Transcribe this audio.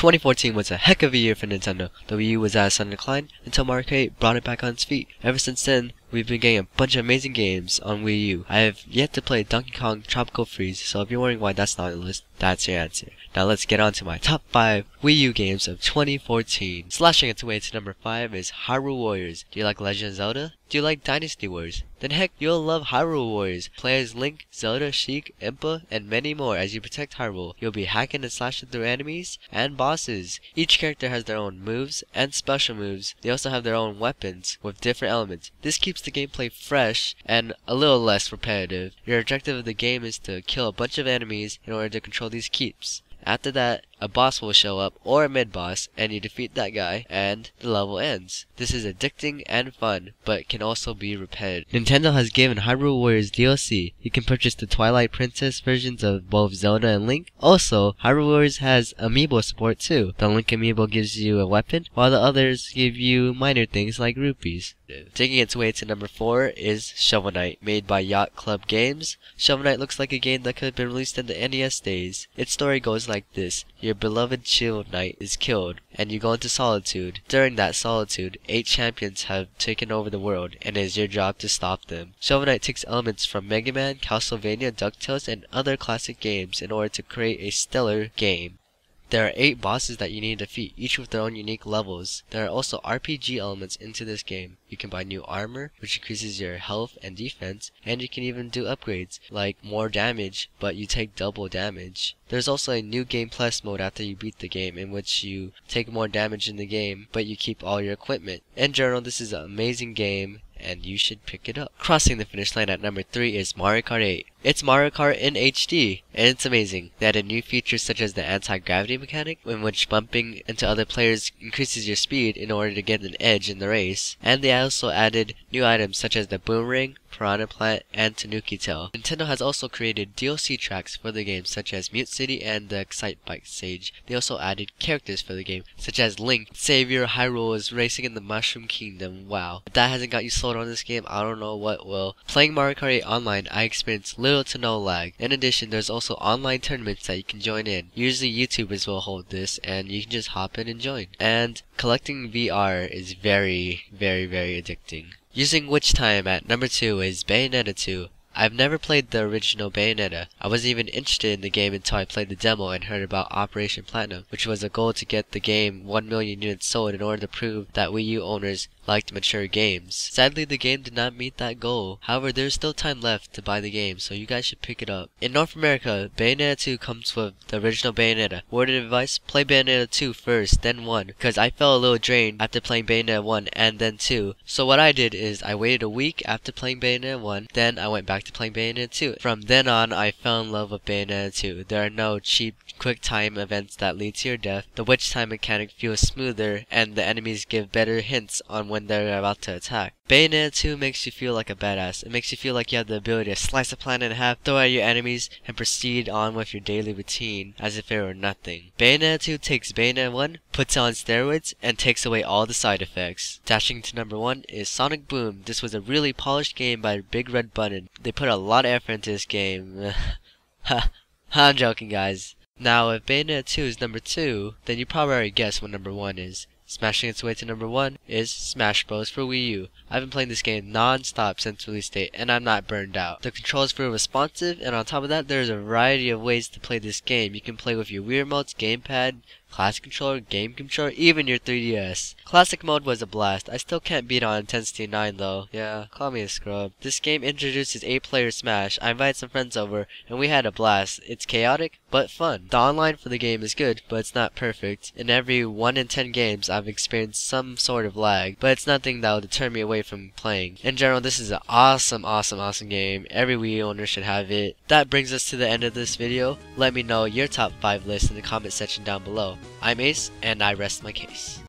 2014 was a heck of a year for Nintendo. The Wii U was at a sudden decline until Mario Kart 8 brought it back on its feet. Ever since then, we've been getting a bunch of amazing games on Wii U. I have yet to play Donkey Kong Tropical Freeze, so if you're wondering why that's not on the list, that's your answer. Now let's get on to my top 5 Wii U games of 2014. Slashing its way to number 5 is Hyrule Warriors. Do you like Legend of Zelda? Do you like Dynasty Wars? Then heck, you'll love Hyrule Warriors. Play as Link, Zelda, Sheik, Impa, and many more as you protect Hyrule. You'll be hacking and slashing through enemies and bosses. Each character has their own moves and special moves. They also have their own weapons with different elements. This keeps the gameplay fresh and a little less repetitive. Your objective of the game is to kill a bunch of enemies in order to control these keeps. After that, a boss will show up, or a mid-boss, and you defeat that guy, and the level ends. This is addicting and fun, but can also be repetitive. Nintendo has given Hyrule Warriors DLC. You can purchase the Twilight Princess versions of both Zelda and Link. Also, Hyrule Warriors has amiibo support too. The Link amiibo gives you a weapon, while the others give you minor things like rupees. Taking its way to number 4 is Shovel Knight, made by Yacht Club Games. Shovel Knight looks like a game that could have been released in the NES days. Its story goes like this. Your beloved Shovel Knight is killed, and you go into solitude. During that solitude, 8 champions have taken over the world, and it is your job to stop them. Shovel Knight takes elements from Mega Man, Castlevania, DuckTales, and other classic games in order to create a stellar game. There are 8 bosses that you need to defeat, each with their own unique levels. There are also RPG elements into this game. You can buy new armor, which increases your health and defense, and you can even do upgrades, like more damage, but you take double damage. There's also a new Game Plus mode after you beat the game, in which you take more damage in the game, but you keep all your equipment. In general, this is an amazing game, and you should pick it up. Crossing the finish line at number 3 is Mario Kart 8. It's Mario Kart in HD, and it's amazing. They added new features such as the anti-gravity mechanic, in which bumping into other players increases your speed in order to get an edge in the race. And they also added new items such as the boomerang, piranha plant, and Tanuki tail. Nintendo has also created DLC tracks for the game such as Mute City and the Excite Bike stage. They also added characters for the game such as Link. Savior Hyrule is racing in the Mushroom Kingdom. Wow. If that hasn't got you sold on this game, I don't know what will. Playing Mario Kart 8 online, I experienced little to no lag. In addition, there's also online tournaments that you can join in. Usually YouTubers will hold this and you can just hop in and join. And collecting VR is very addicting. Using Witch Time at number 2 is Bayonetta 2. I've never played the original Bayonetta. I wasn't even interested in the game until I played the demo and heard about Operation Platinum, which was a goal to get the game 1 million units sold in order to prove that Wii U owners liked mature games. Sadly, the game did not meet that goal. However, there's still time left to buy the game, so you guys should pick it up. In North America, Bayonetta 2 comes with the original Bayonetta. Word of advice, play Bayonetta 2 first, then 1, because I felt a little drained after playing Bayonetta 1 and then 2. So what I did is I waited a week after playing Bayonetta 1, then I went back to playing Bayonetta 2. From then on, I fell in love with Bayonetta 2. There are no cheap quick time events that lead to your death. The witch time mechanic feels smoother, and the enemies give better hints on when they're about to attack. Bayonetta 2 makes you feel like a badass. It makes you feel like you have the ability to slice a planet in half, throw at your enemies, and proceed on with your daily routine as if it were nothing. Bayonetta 2 takes Bayonetta 1, puts it on steroids, and takes away all the side effects. Dashing to number 1 is Sonic Boom. This was a really polished game by Big Red Button. They put a lot of effort into this game. I'm joking, guys. Now, if Bayonetta 2 is number 2, then you probably already guessed what number 1 is. Smashing its way to number 1 is Smash Bros. For Wii U. I've been playing this game non-stop since release date, and I'm not burned out. The controls feel responsive, and on top of that, there's a variety of ways to play this game. You can play with your Wii remotes, gamepad, classic controller, game controller, even your 3DS. Classic mode was a blast. I still can't beat on Intensity 9 though. Yeah, call me a scrub. This game introduces 8-player Smash. I invited some friends over, and we had a blast. It's chaotic, but fun. The online for the game is good, but it's not perfect. In every 1 in 10 games, I've experienced some sort of lag, but it's nothing that will deter me away from playing. In general, this is an awesome game. Every Wii owner should have it. That brings us to the end of this video. Let me know your top 5 list in the comment section down below. I'm Ace, and I rest my case.